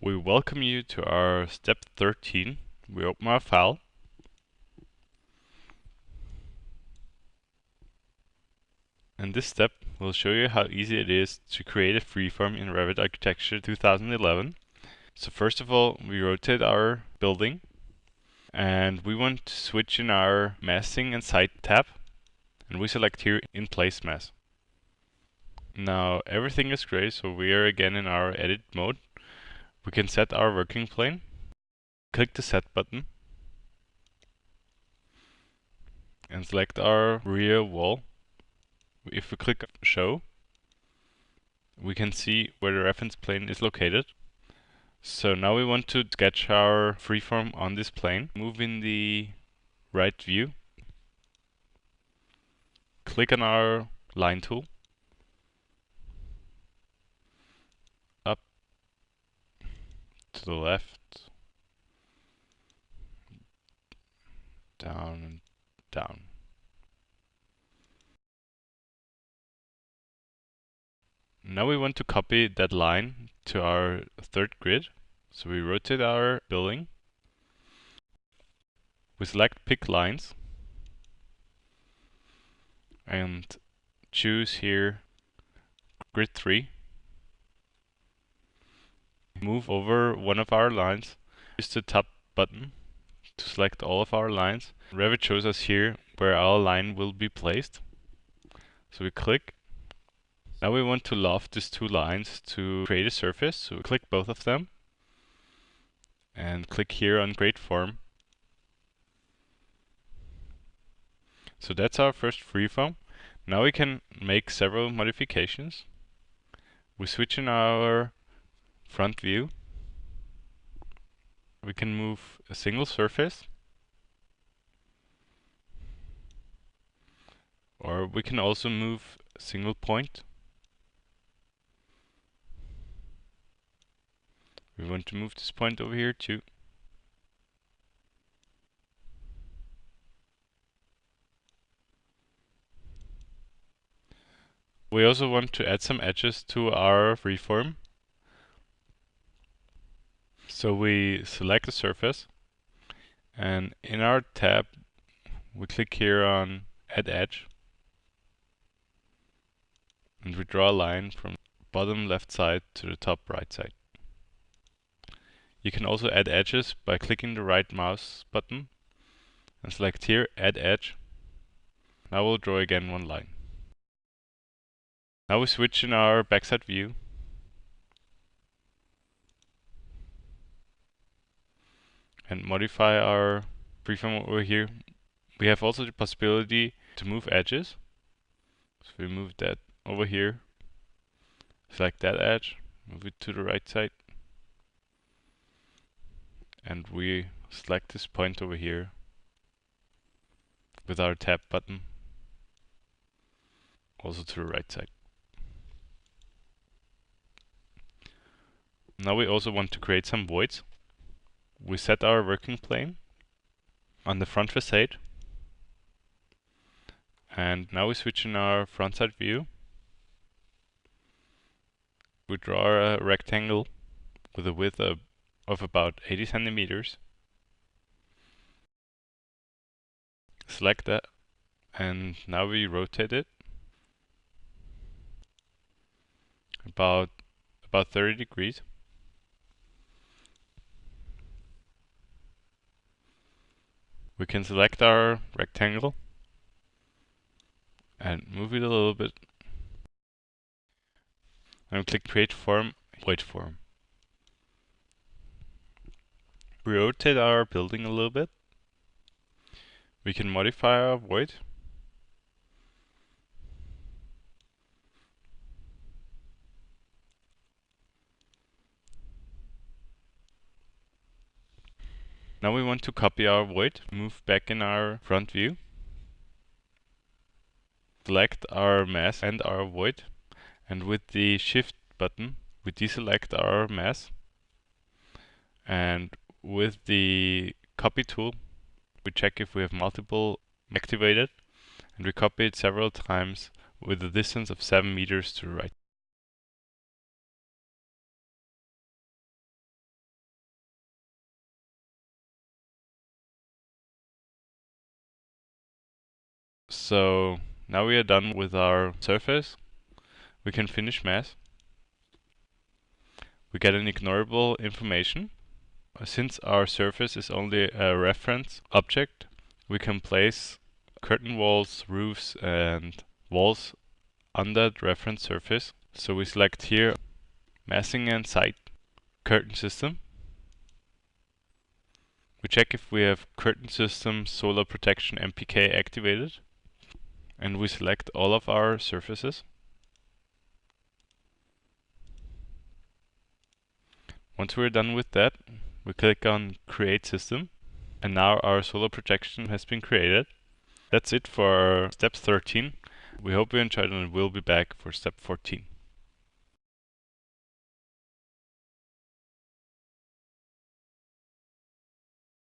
We welcome you to our step 13. We open our file. And this step will show you how easy it is to create a freeform in Revit Architecture 2011. So first of all, we rotate our building and we want to switch in our massing and site tab, and we select here in place mass. Now everything is gray, so we are again in our edit mode. We can set our working plane. Click the set button and select our rear wall. If we click show, we can see where the reference plane is located. So now we want to sketch our freeform on this plane. Move in the right view. Click on our line tool. Up to the left. Down and down. Now we want to copy that line to our third grid. So we rotate our building. We select pick lines and choose here grid 3. Move over one of our lines. Use the top button to select all of our lines. Revit shows us here where our line will be placed. So we click. Now we want to loft these two lines to create a surface. So we click both of them and click here on create form. So that's our first freeform. Now we can make several modifications. We switch in our front view. We can move a single surface, or we can also move a single point. We want to move this point over here too. We also want to add some edges to our freeform. So we select the surface, and in our tab we click here on add edge, and we draw a line from bottom left side to the top right side. You can also add edges by clicking the right mouse button and select here add edge. Now we'll draw again one line. Now we switch in our backside view. And modify our freeform over here. We have also the possibility to move edges. So we move that over here. Select that edge, move it to the right side. And we select this point over here with our tab button, also to the right side. Now we also want to create some voids. We set our working plane on the front facade. And now we switch in our front side view. We draw a rectangle with a width of about 80 centimeters. Select that, and now we rotate it about 30 degrees. We can select our rectangle and move it a little bit, and click create form, void form. We rotate our building a little bit. We can modify our void. Now we want to copy our void, move back in our front view. Select our mass and our void, and with the shift button we deselect our mass, and with the copy tool we check if we have multiple activated, and we copy it several times with a distance of 7 meters to the right. So now we are done with our surface. We can finish mask. We get an ignorable information. Since our surface is only a reference object, we can place curtain walls, roofs, and walls on that reference surface. So we select here masking and site curtain system. We check if we have curtain system solar protection MPK activated, and we select all of our surfaces. Once we're done with that, we click on Create System, and now our solar protection has been created. That's it for step 13. We hope you enjoyed, and we'll be back for step 14.